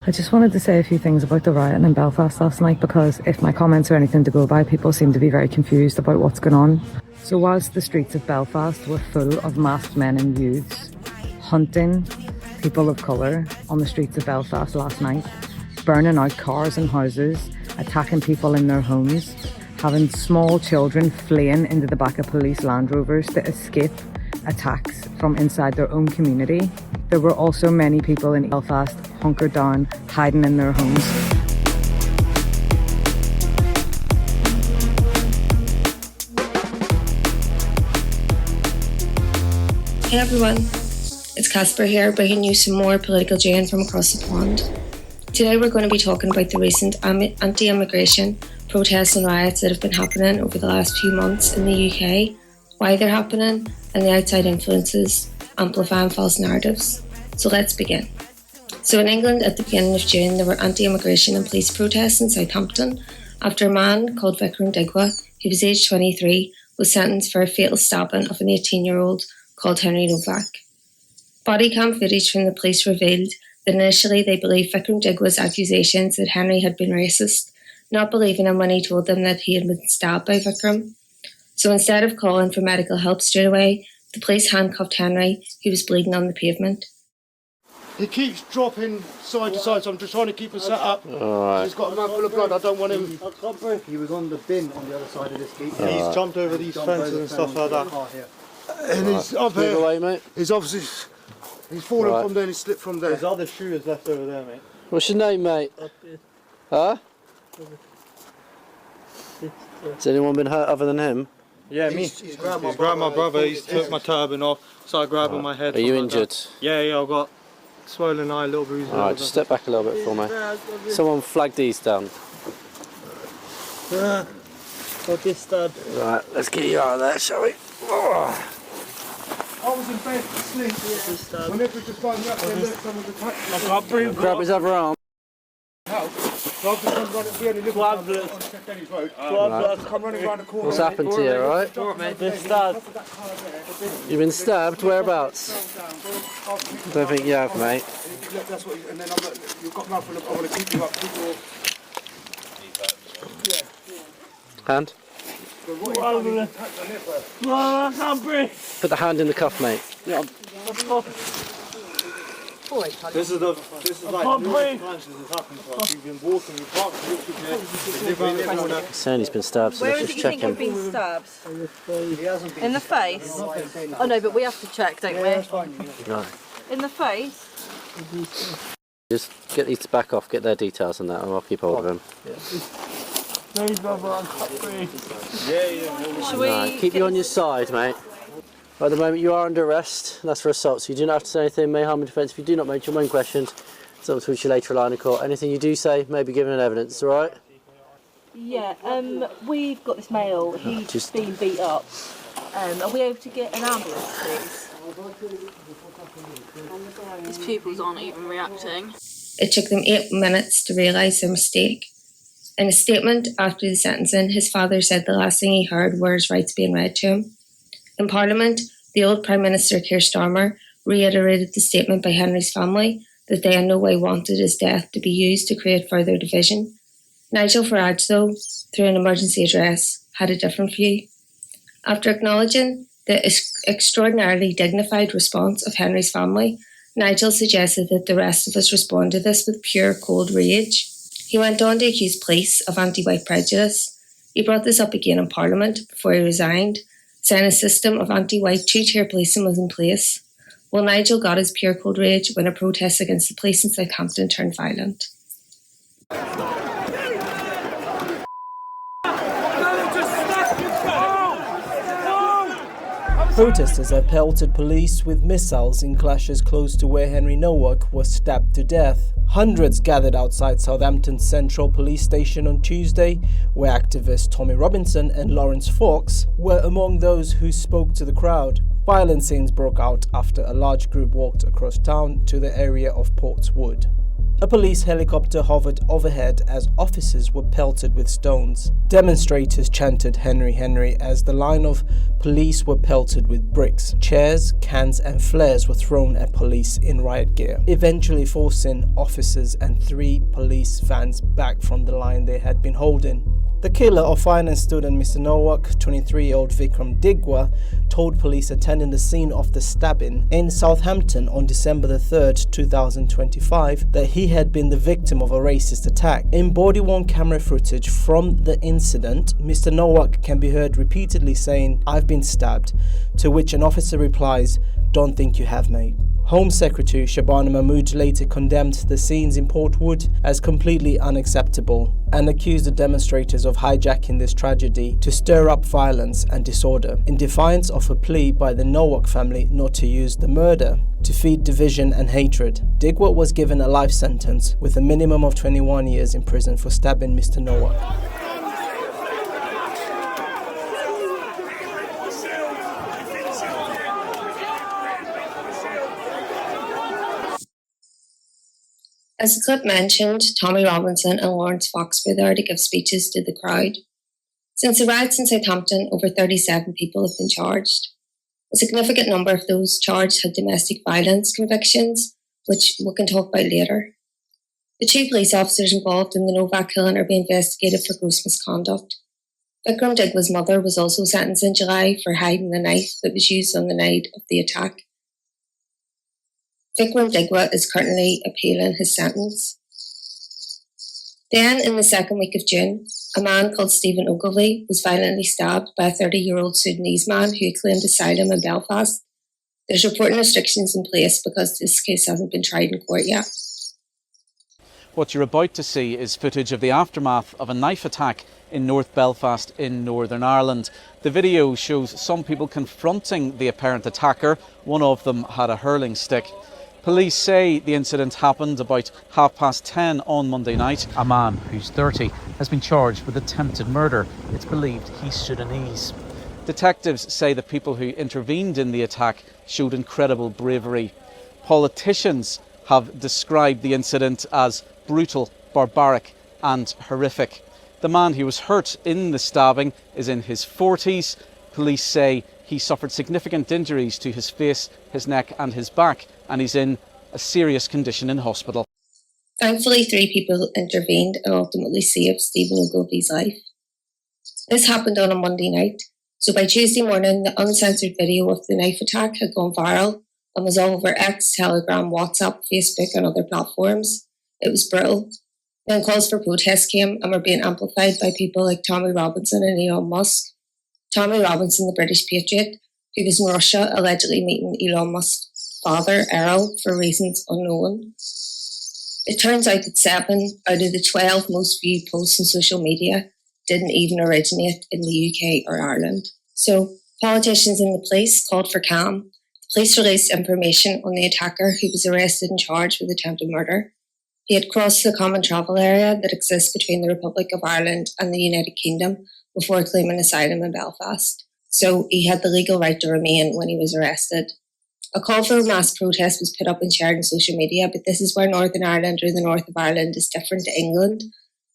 I just wanted to say a few things about the rioting in Belfast last night, because if my comments are anything to go by, people seem to be very confused about what's going on. So whilst the streets of Belfast were full of masked men and youths hunting people of colour on the streets of Belfast last night, burning out cars and houses, attacking people in their homes, having small children fleeing into the back of police Land Rovers to escape attacks from inside their own community, there were also many people in Belfast hunkered down, hiding in their homes. Hey everyone, it's Casper here, bringing you some more political gin from across the pond. Today we're going to be talking about the recent anti-immigration protests and riots that have been happening over the last few months in the UK, why they're happening, and the outside influences amplifying false narratives. So let's begin. So in England at the beginning of June, there were anti-immigration and police protests in Southampton after a man called Vikram Digwa, who was aged 23, was sentenced for a fatal stabbing of an 18-year-old called Henry Novak. Body cam footage from the police revealed that initially they believed Vikram Digwa's accusations that Henry had been racist, not believing him when he told them that he had been stabbed by Vikram. So instead of calling for medical help straight away, the police handcuffed Henry, who was bleeding on the pavement. He keeps dropping side to side, so I'm just trying to keep him set up. Alright. He's got a mouthful of blood, I don't want him... He was on the bin on the other side of this gate. He's jumped over these fences and stuff like that. And he's up Move here. away, mate. He's obviously... He's fallen from there and he slipped from there. His other shoe is left over there, mate. What's your name, mate? Huh? Has anyone been hurt other than him? Yeah, me. He's grabbed my brother, he's took my turban off, started grabbing my head. Are you injured? Yeah, I've got swollen eye, little bruises. Alright, just step back a little bit for me. Someone flag these down. Got this stabbed. Right, let's get you out of there, shall we? I was in bed asleep. Whenever just going up there, look, someone's attacked me. I can't breathe. Grab his other arm. So I've just come running, we only live on St Denny's Road. Come running around the corner. What's happened to you, alright? Been stabbed. You've been stabbed? Whereabouts? Don't think you have, mate. That's what, and then you've got mouthful of, I want to keep you up, keep your... Hand? I can't breathe. Put the hand in the cuff, mate. Yeah. This is like times this has happened to us. We've been walking, we parked, Saying he's been stabbed, so Where let's is it just you check think him. you've been stabbed? In the face? Oh no, but we have to check, don't we? No. In the face? Just get these to back off, get their details and that, and I'll keep hold of him. Please, brother, I can't breathe. Should we Right, keep you on your side, mate. At the moment you are under arrest, that's for assault, so you do not have to say anything, may harm in defence. If you do not mention your main questions, it's up to which you later rely in court. Anything you do say may be given in evidence, alright? Yeah, we've got this male, he's been beat up. Are we able to get an ambulance, please? His pupils aren't even reacting. It took them 8 minutes to realise their mistake. In a statement after the sentencing, his father said the last thing he heard were his rights being read to him. In Parliament, the old Prime Minister Keir Starmer reiterated the statement by Henry's family that they in no way wanted his death to be used to create further division. Nigel Farage, though, through an emergency address, had a different view. After acknowledging the extraordinarily dignified response of Henry's family, Nigel suggested that the rest of us respond to this with pure cold rage. He went on to accuse police of anti-white prejudice. He brought this up again in Parliament before he resigned, saying a system of anti-white two-tier policing was in place. Well, Nigel got his pure cold rage when a protest against the police in Southampton turned violent. Protesters have pelted police with missiles in clashes close to where Henry Nowak was stabbed to death. Hundreds gathered outside Southampton's Central Police Station on Tuesday, where activists Tommy Robinson and Lawrence Fox were among those who spoke to the crowd. Violent scenes broke out after a large group walked across town to the area of Portswood. A police helicopter hovered overhead as officers were pelted with stones. Demonstrators chanted "Henry, Henry" as the line of police were pelted with bricks. Chairs, cans and flares were thrown at police in riot gear, eventually forcing officers and 3 police vans back from the line they had been holding. The killer of finance student Mr. Nowak, 23-year-old Vikram Digwa, told police attending the scene of the stabbing in Southampton on December the 3rd, 2025, that he had been the victim of a racist attack. In body-worn camera footage from the incident, Mr. Nowak can be heard repeatedly saying, "I've been stabbed," to which an officer replies, "Don't think you have, mate." Home Secretary Shabana Mahmood later condemned the scenes in Portwood as completely unacceptable and accused the demonstrators of hijacking this tragedy to stir up violence and disorder, in defiance of a plea by the Nowak family not to use the murder to feed division and hatred. Digwa was given a life sentence with a minimum of 21 years in prison for stabbing Mr. Nowak. As the clip mentioned, Tommy Robinson and Lawrence Fox were there to give speeches to the crowd. Since the riots in Southampton, over 37 people have been charged. A significant number of those charged had domestic violence convictions, which we can talk about later. The 2 police officers involved in the Novak killing are being investigated for gross misconduct. Vikram Digwa's mother was also sentenced in July for hiding the knife that was used on the night of the attack. Vikram Digwa is currently appealing his sentence. Then, in the second week of June, a man called Stephen Ogilvie was violently stabbed by a 30-year-old Sudanese man who claimed asylum in Belfast. There's reporting restrictions in place because this case hasn't been tried in court yet. What you're about to see is footage of the aftermath of a knife attack in North Belfast in Northern Ireland. The video shows some people confronting the apparent attacker. One of them had a hurling stick. Police say the incident happened about 10:30 on Monday night. A man who's 30 has been charged with attempted murder. It's believed he's Sudanese. Detectives say the people who intervened in the attack showed incredible bravery. Politicians have described the incident as brutal, barbaric and horrific. The man who was hurt in the stabbing is in his 40s. Police say he suffered significant injuries to his face, his neck and his back, and he's in a serious condition in hospital. Thankfully, 3 people intervened and ultimately saved Stephen Ogilvie's life. This happened on a Monday night, so by Tuesday morning, the uncensored video of the knife attack had gone viral and was all over X, Telegram, WhatsApp, Facebook and other platforms. It was brutal. Then calls for protest came and were being amplified by people like Tommy Robinson and Elon Musk. Tommy Robinson, the British patriot, who was in Russia allegedly meeting Elon Musk's father, Errol, for reasons unknown. It turns out that 7 out of the 12 most viewed posts on social media didn't even originate in the UK or Ireland. So politicians and the police called for calm. The police released information on the attacker who was arrested and charged with attempted murder. He had crossed the common travel area that exists between the Republic of Ireland and the United Kingdom before claiming asylum in Belfast. So he had the legal right to remain when he was arrested. A call for a mass protest was put up and shared on social media, but this is where Northern Ireland or the north of Ireland is different to England,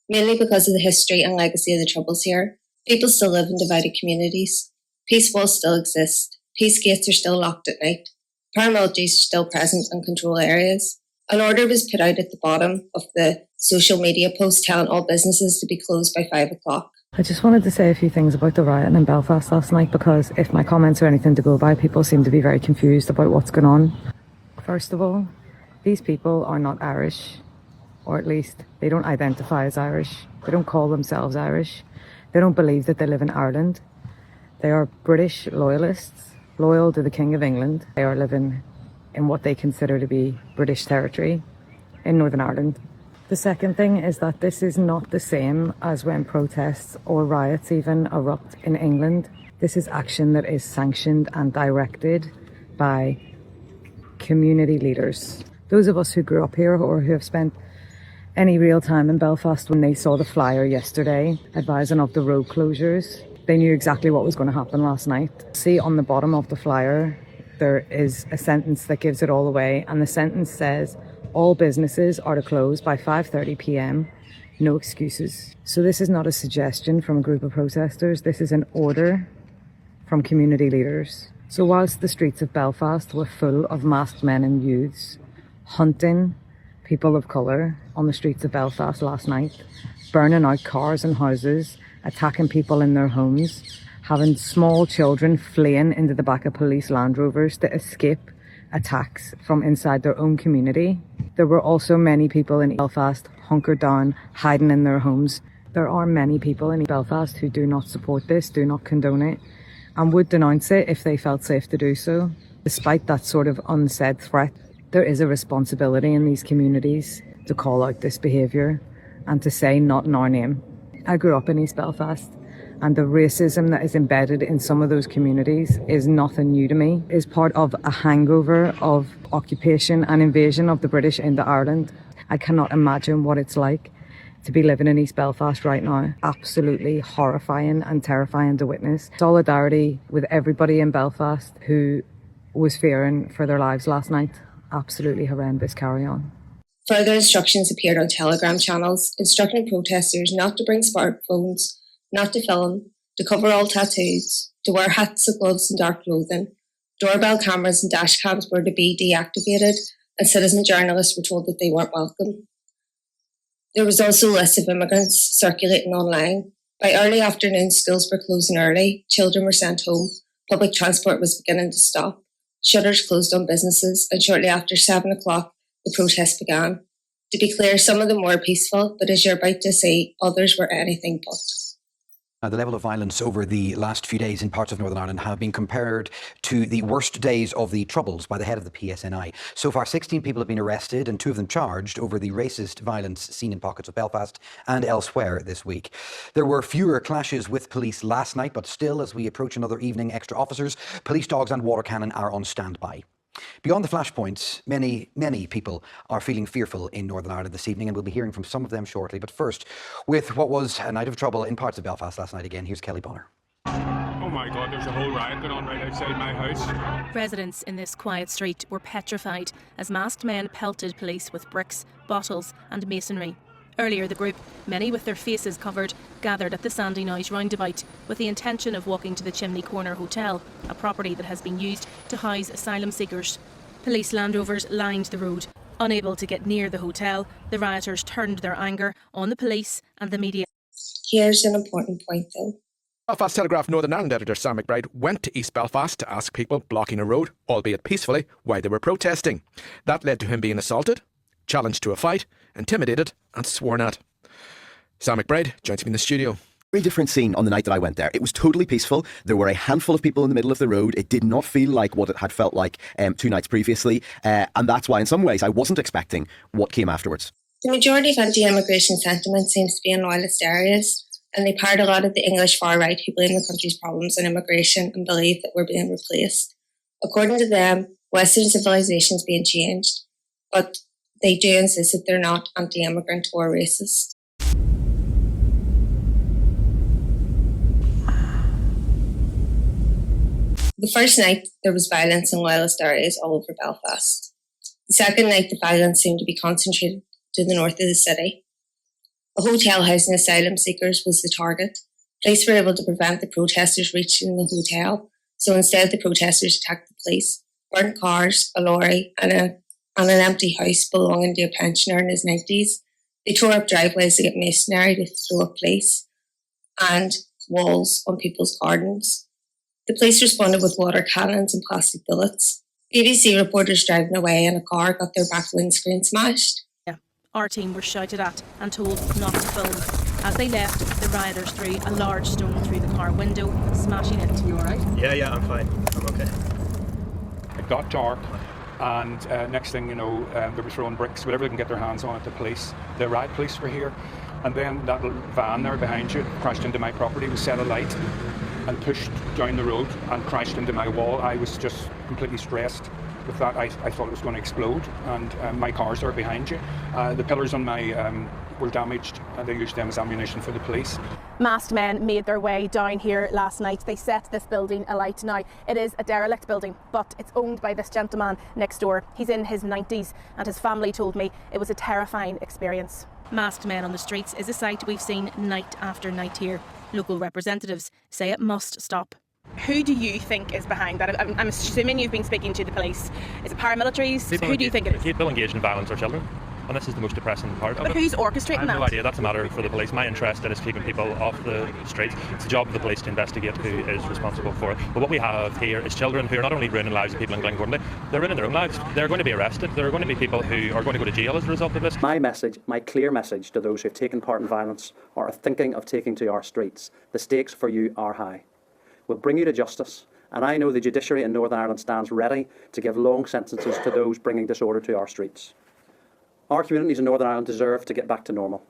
mainly because of the history and legacy of the Troubles here. People still live in divided communities. Peace walls still exist. Peace gates are still locked at night. Paramilitaries are still present and control areas. An order was put out at the bottom of the social media post telling all businesses to be closed by 5 o'clock. I just wanted to say a few things about the rioting in Belfast last night, because if my comments are anything to go by, people seem to be very confused about what's going on. First of all, these people are not Irish, or at least they don't identify as Irish. They don't call themselves Irish. They don't believe that they live in Ireland. They are British loyalists, loyal to the King of England. They are living in what they consider to be British territory in Northern Ireland. The second thing is that this is not the same as when protests or riots even erupt in England. This is action that is sanctioned and directed by community leaders. Those of us who grew up here or who have spent any real time in Belfast, when they saw the flyer yesterday advising of the road closures, they knew exactly what was going to happen last night. See, on the bottom of the flyer, there is a sentence that gives it all away, and the sentence says, All businesses are to close by 5:30 p.m. No excuses. So this is not a suggestion from a group of protesters. This is an order from community leaders. So whilst the streets of Belfast were full of masked men and youths hunting people of colour on the streets of Belfast last night, burning out cars and houses, attacking people in their homes, having small children fleeing into the back of police Land Rovers to escape attacks from inside their own community, there were also many people in Belfast hunkered down, hiding in their homes. There are many people in Belfast who do not support this, do not condone it, and would denounce it if they felt safe to do so. Despite that sort of unsaid threat, there is a responsibility in these communities to call out this behaviour and to say not in our name. I grew up in East Belfast, and the racism that is embedded in some of those communities is nothing new to me. It's part of a hangover of occupation and invasion of the British into Ireland. I cannot imagine what it's like to be living in East Belfast right now. Absolutely horrifying and terrifying to witness. Solidarity with everybody in Belfast who was fearing for their lives last night. Absolutely horrendous carry on. Further instructions appeared on Telegram channels instructing protesters not to bring smartphones, not to film, to cover all tattoos, to wear hats and gloves and dark clothing. Doorbell cameras and dash cams were to be deactivated, and citizen journalists were told that they weren't welcome. There was also a list of immigrants circulating online. By early afternoon, schools were closing early, children were sent home, public transport was beginning to stop, shutters closed on businesses, and shortly after 7 o'clock, the protest began. To be clear, some of them were peaceful, but as you're about to see, others were anything but. The level of violence over the last few days in parts of Northern Ireland have been compared to the worst days of the Troubles by the head of the PSNI. So far, 16 people have been arrested and 2 of them charged over the racist violence seen in pockets of Belfast and elsewhere this week. There were fewer clashes with police last night, but still, as we approach another evening, extra officers, police dogs and water cannon are on standby. Beyond the flashpoints, many people are feeling fearful in Northern Ireland this evening, and we'll be hearing from some of them shortly. But first, with what was a night of trouble in parts of Belfast last night again, here's Kelly Bonner. Oh my God, there's a whole riot going on right outside my house. Residents in this quiet street were petrified as masked men pelted police with bricks, bottles and masonry. Earlier, the group, many with their faces covered, gathered at the Sandy Noise roundabout with the intention of walking to the Chimney Corner Hotel, a property that has been used to house asylum seekers. Police Land Rovers lined the road. Unable to get near the hotel, the rioters turned their anger on the police and the media. Here's an important point though. Belfast Telegraph Northern Ireland editor Sam McBride went to East Belfast to ask people blocking a road, albeit peacefully, why they were protesting. That led to him being assaulted, challenged to a fight, intimidated and sworn at. Sam McBride joins me in the studio. Very different scene on the night that I went there. It was totally peaceful. There were a handful of people in the middle of the road. It did not feel like what it had felt like 2 nights previously. And that's why in some ways I wasn't expecting what came afterwards. The majority of anti-immigration sentiment seems to be in loyalist areas, and they part a lot of the English far right who blame the country's problems on immigration and believe that we're being replaced. According to them, Western civilization is being changed, but they do insist that they're not anti-immigrant or racist. The first night, there was violence in loyalist areas all over Belfast. The second night, the violence seemed to be concentrated to the north of the city. A hotel housing asylum seekers was the target. Police were able to prevent the protesters reaching the hotel, so instead the protesters attacked the police, burnt cars, a lorry, and an empty house belonging to a pensioner in his 90s. They tore up driveways to get masonry to throw up police and walls on people's gardens. The police responded with water cannons and plastic bullets. BBC reporters driving away in a car got their back windscreen smashed. Our team were shouted at and told not to film. As they left, the rioters threw a large stone through the car window, smashing it. You alright? Yeah, I'm fine. I'm okay. It got dark, and next thing you know, they were throwing bricks, whatever they can get their hands on at the police. The riot police were here, and then that little van there behind you crashed into my property, was set alight and pushed down the road and crashed into my wall. I was just completely stressed. with that, I thought it was going to explode, and my cars are behind you. The pillars on my were damaged, and they used them as ammunition for the police. Masked men made their way down here last night. They set this building alight. Now, it is a derelict building, but it's owned by this gentleman next door. He's in his 90s, and his family told me it was a terrifying experience. Masked men on the streets is a sight we've seen night after night here. Local representatives say it must stop. Who do you think is behind that? I'm assuming you've been speaking to the police. Is it paramilitaries? Who do you think it is? People engaged in violence are children. And this is the most depressing part of it. But who's orchestrating that? I have no idea. That's a matter for the police. My interest is keeping people off the streets. It's the job of the police to investigate who is responsible for it. But what we have here is children who are not only ruining lives of people in Glengormley, they're ruining their own lives. They're going to be arrested. There are going to be people who are going to go to jail as a result of this. My message, my clear message to those who have taken part in violence or are thinking of taking to our streets, the stakes for you are high. We'll bring you to justice, and I know the judiciary in Northern Ireland stands ready to give long sentences to those bringing disorder to our streets. Our communities in Northern Ireland deserve to get back to normal.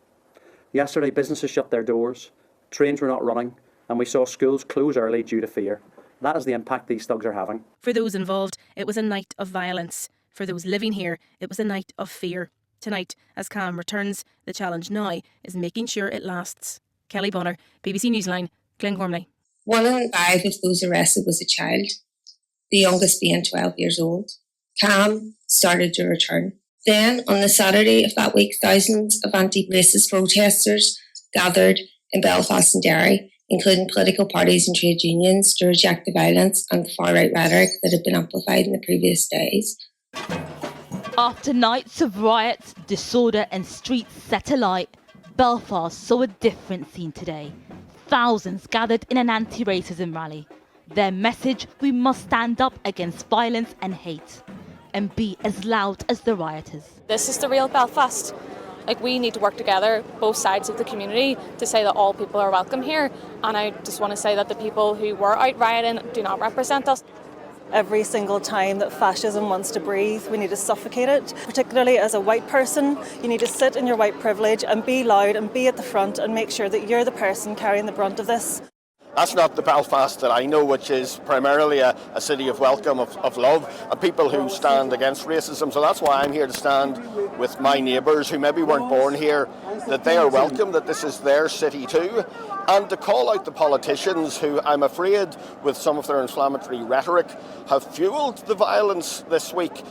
Yesterday, businesses shut their doors, trains were not running, and we saw schools close early due to fear. That is the impact these thugs are having. For those involved, it was a night of violence. For those living here, it was a night of fear. Tonight, as calm returns, the challenge now is making sure it lasts. Kelly Bonner, BBC Newsline, Glengormley. 1 in 5 of those arrested was a child, the youngest being 12 years old. Calm started to return. Then, on the Saturday of that week, thousands of anti-racist protesters gathered in Belfast and Derry, including political parties and trade unions, to reject the violence and the far-right rhetoric that had been amplified in the previous days. After nights of riots, disorder and streets set alight, Belfast saw a different scene today. Thousands gathered in an anti-racism rally. Their message: we must stand up against violence and hate and be as loud as the rioters. This is the real Belfast. We need to work together, both sides of the community, to say that all people are welcome here. And I just want to say that the people who were out rioting do not represent us. Every single time that fascism wants to breathe, we need to suffocate it. Particularly as a white person, you need to sit in your white privilege and be loud and be at the front and make sure that you're the person carrying the brunt of this. That's not the Belfast that I know, which is primarily a city of welcome, of love, and people who stand against racism. So that's why I'm here to stand with my neighbours who maybe weren't born here, that they are welcome, that this is their city too, and to call out the politicians who, I'm afraid, with some of their inflammatory rhetoric, have fuelled the violence this week.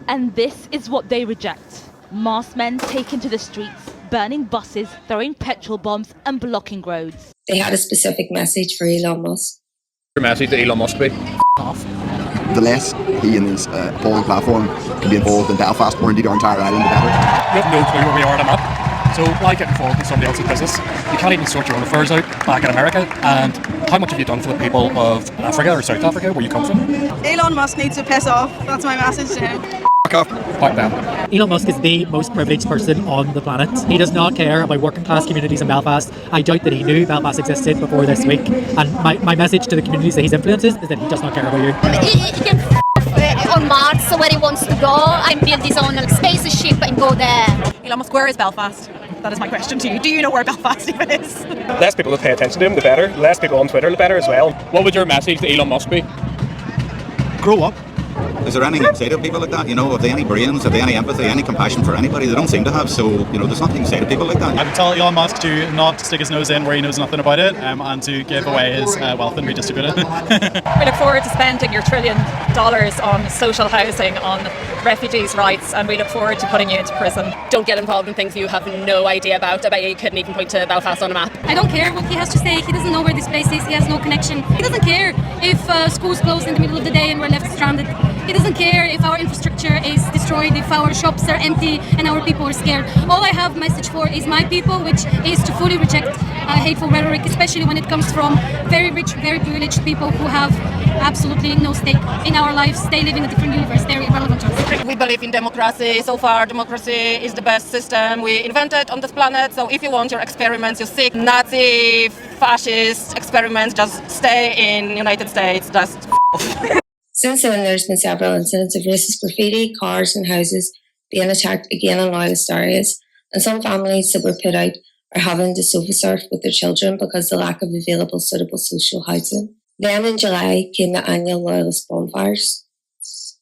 And this is what they reject. Masked men taken to the streets, burning buses, throwing petrol bombs and blocking roads. They had a specific message for Elon Musk. Your message to Elon Musk be off. The less he and his polling platform can be involved in Belfast, or indeed our entire island, the better. We have no clue where we are on a map, so why get involved in somebody else's business? You can't even sort your own affairs out back in America. And how much have you done for the people of Africa or South Africa, where you come from? Elon Musk needs to piss off. That's my message to him. Back down. Elon Musk is the most privileged person on the planet. He does not care about working class communities in Belfast. I doubt that he knew Belfast existed before this week. And my message to the communities that he's influences is that he does not care about you. He can on Mars, so where he wants to go and build his own spaceship and go there. Elon Musk, where is Belfast? That is my question to you. Do you know where Belfast even is? Less people that pay attention to him, the better. Less people on Twitter, the better as well. What would your message to Elon Musk be? Grow up. Is there anything to say to people like that? Have they any brains? Have they any empathy, any compassion for anybody? They don't seem to have, so, there's nothing to say to people like that. I would tell Elon Musk to not stick his nose in where he knows nothing about it, and to give away his wealth and redistribute it. We look forward to spending your $1 trillion on social housing, on refugees' rights, and we look forward to putting you into prison. Don't get involved in things you have no idea about. I bet you couldn't even point to Belfast on a map. I don't care what he has to say. He doesn't know where this place is. He has no connection. He doesn't care if schools close in the middle of the day and we're left stranded. He doesn't care if our infrastructure is destroyed, if our shops are empty and our people are scared. All I have message for is my people, which is to fully reject hateful rhetoric, especially when it comes from very rich, very privileged people who have absolutely no stake in our lives. They live in a different universe. They're irrelevant to us. We believe in democracy. So far, democracy is the best system we invented on this planet. So if you want your experiments, your sick Nazi, fascist experiments, just stay in United States. Just Since then, there's been several incidents of racist graffiti, cars and houses being attacked again in loyalist areas, and some families that were put out are having to sofa surf with their children because of the lack of available suitable social housing. Then in July came the annual loyalist bonfires.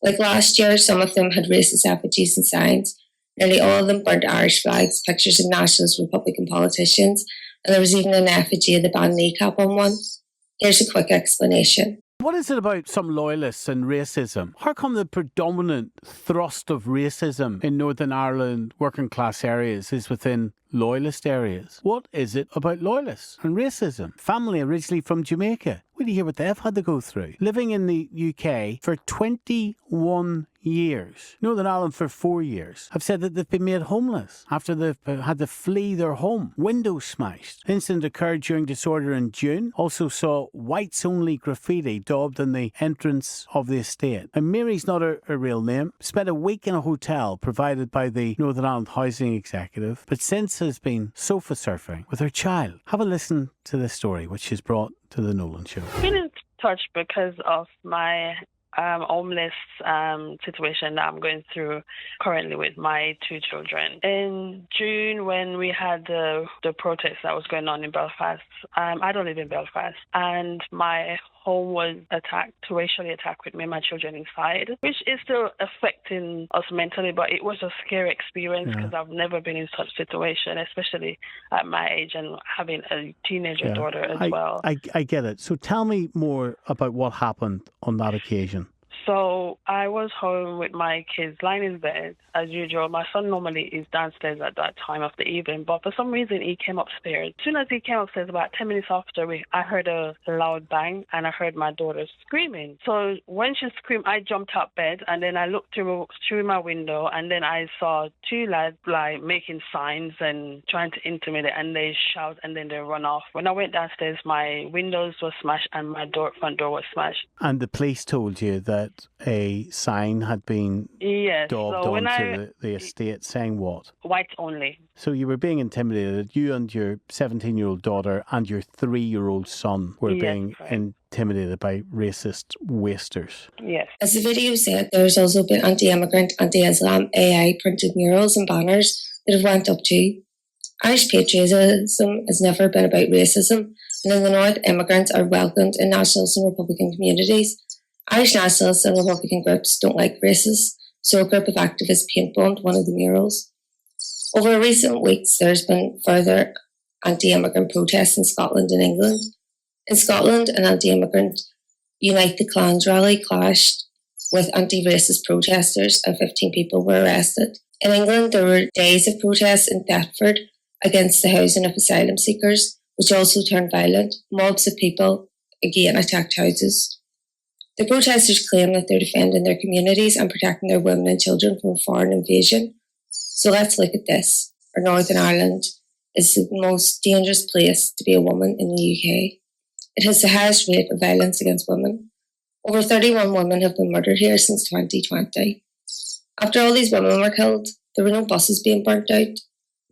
Like last year, some of them had racist effigies and signs. Nearly all of them burnt Irish flags, pictures of nationalist Republican politicians, and there was even an effigy of the band Kneecap on one. Here's a quick explanation. What is it about some loyalists and racism? How come the predominant thrust of racism in Northern Ireland working class areas is within loyalist areas? What is it about loyalists and racism? Family originally from Jamaica. Wait to hear what they've had to go through. Living in the UK for 21 years. Northern Ireland for 4 years. Have said that they've been made homeless after they've had to flee their home. Windows smashed. Incident occurred during disorder in June. Also saw whites only graffiti daubed on the entrance of the estate. And Mary's not her real name. Spent a week in a hotel provided by the Northern Ireland Housing Executive, but since has been sofa surfing with her child. Have a listen to this story, which she's brought to the Nolan Show. I've been in touch because of my homeless situation that I'm going through currently with my 2 children. In June, when we had the protest that was going on in Belfast, I don't live in Belfast, and my home was racially attacked with me and my children inside, which is still affecting us mentally, but it was a scary experience because I've never been in such a situation, especially at my age and having a teenager daughter as well. I get it. So tell me more about what happened on that occasion. So I was home with my kids lying in bed as usual. My son normally is downstairs at that time of the evening, but for some reason he came upstairs. As soon as he came upstairs, about 10 minutes after, I heard a loud bang and I heard my daughter screaming. So when she screamed, I jumped out bed and then I looked through my window and then I saw 2 lads like making signs and trying to intimidate, and they shout and then they run off. When I went downstairs, my windows were smashed and my front door was smashed. And the police told you that a sign had been daubed onto the estate saying what? Whites only. So you were being intimidated. You and your 17-year-old daughter and your 3-year-old son were being intimidated by racist wasters. Yes. As the video said, there's also been anti-immigrant, anti-Islam AI printed murals and banners that have went up too. Irish patriotism has never been about racism, and in the North, immigrants are welcomed in nationalist and Republican communities. Irish nationalists and Republican groups don't like racists, so a group of activists paint-bombed one of the murals. Over recent weeks, there's been further anti-immigrant protests in Scotland and England. In Scotland, an anti-immigrant Unite the Clans rally clashed with anti-racist protesters and 15 people were arrested. In England, there were days of protests in Thetford against the housing of asylum seekers, which also turned violent. Mobs of people again attacked houses. The protesters claim that they're defending their communities and protecting their women and children from foreign invasion. So let's look at this. Northern Ireland is the most dangerous place to be a woman in the UK. It has the highest rate of violence against women. Over 31 women have been murdered here since 2020. After all these women were killed, there were no buses being burnt out.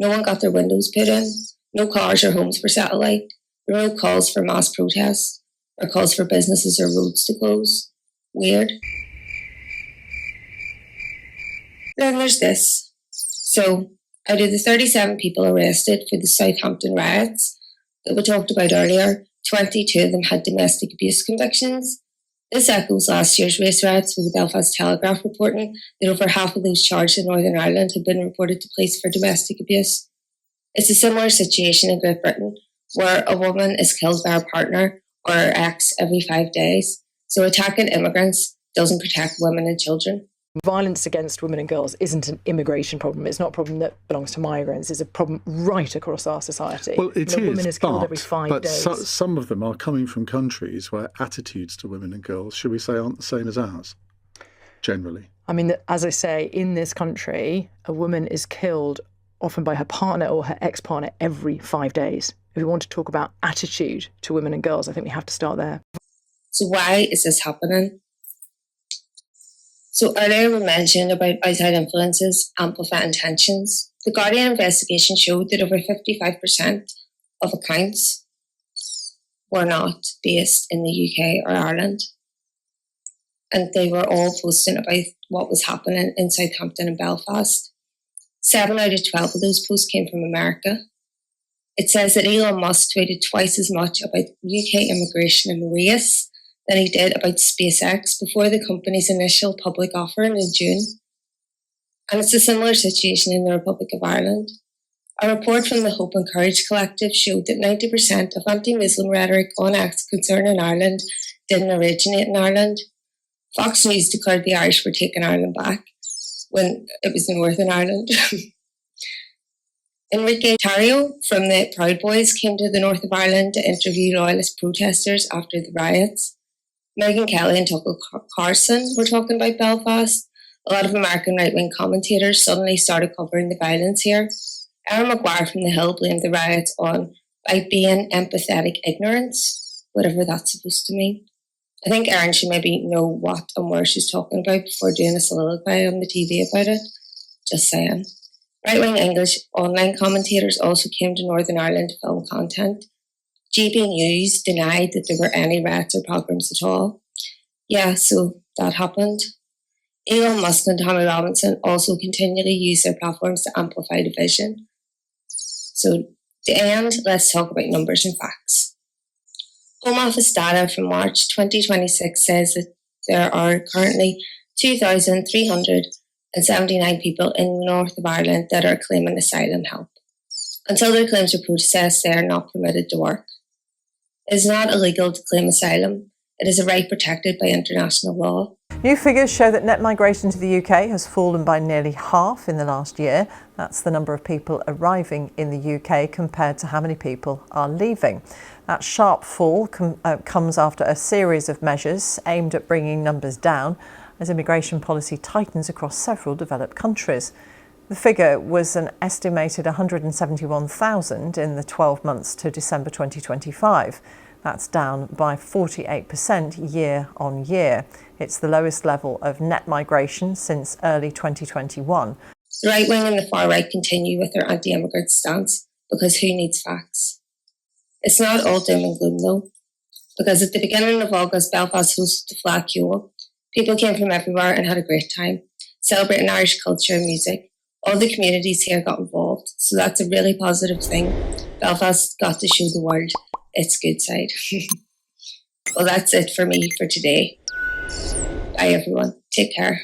No one got their windows put in. No cars or homes were set alight. There were no calls for mass protests or calls for businesses or roads to close. Weird. Then there's this. So, out of the 37 people arrested for the Southampton riots that we talked about earlier, 22 of them had domestic abuse convictions. This echoes last year's race riots, with the Belfast Telegraph reporting that over half of those charged in Northern Ireland have been reported to police for domestic abuse. It's a similar situation in Great Britain, where a woman is killed by her partner or her ex every 5 days. So attacking immigrants doesn't protect women and children. Violence against women and girls isn't an immigration problem. It's not a problem that belongs to migrants. It's a problem right across our society. Well, it is, a woman is killed every 5 days. But some of them are coming from countries where attitudes to women and girls, should we say, aren't the same as ours, generally. I mean, as I say, in this country, a woman is killed often by her partner or her ex-partner every 5 days. If we want to talk about attitude to women and girls, I think we have to start there. So why is this happening? So earlier we mentioned about outside influences amplify intentions. The Guardian investigation showed that over 55% of accounts were not based in the UK or Ireland. And they were all posting about what was happening in Southampton and Belfast. 7 out of 12 of those posts came from America. It says that Elon Musk tweeted twice as much about UK immigration and race than he did about SpaceX before the company's initial public offering in June. And it's a similar situation in the Republic of Ireland. A report from the Hope and Courage Collective showed that 90% of anti-Muslim rhetoric on acts concerning Ireland didn't originate in Ireland. Fox News declared the Irish were taking Ireland back when it was Northern Ireland. Enrique Tarrio from the Proud Boys came to the north of Ireland to interview loyalist protesters after the riots. Megyn Kelly and Tucker Carlson were talking about Belfast. A lot of American right-wing commentators suddenly started covering the violence here. Aaron Maguire from The Hill blamed the riots on by being empathetic ignorance, whatever that's supposed to mean. I think Aaron should maybe know what and where she's talking about before doing a soliloquy on the TV about it. Just saying. Right-wing English online commentators also came to Northern Ireland to film content. GB News denied that there were any riots or pogroms at all. Yeah, so that happened. Elon Musk and Tommy Robinson also continually use their platforms to amplify division. So to end, let's talk about numbers and facts. Home Office data from March 2026 says that there are currently 2,379 people in the north of Ireland that are claiming asylum help. Until their claims are processed, they are not permitted to work. It is not illegal to claim asylum. It is a right protected by international law. New figures show that net migration to the UK has fallen by nearly half in the last year. That's the number of people arriving in the UK compared to how many people are leaving. That sharp fall comes after a series of measures aimed at bringing numbers down as immigration policy tightens across several developed countries. The figure was an estimated 171,000 in the 12 months to December 2025. That's down by 48% year on year. It's the lowest level of net migration since early 2021. The right wing and the far right continue with their anti-immigrant stance because who needs facts? It's not all doom and gloom though, because at the beginning of August, Belfast hosted the Flag Cure. People came from everywhere and had a great time, celebrating Irish culture and music. All the communities here got involved, so that's a really positive thing. Belfast got to show the world its good side. Well, that's it for me for today. Bye everyone. Take care.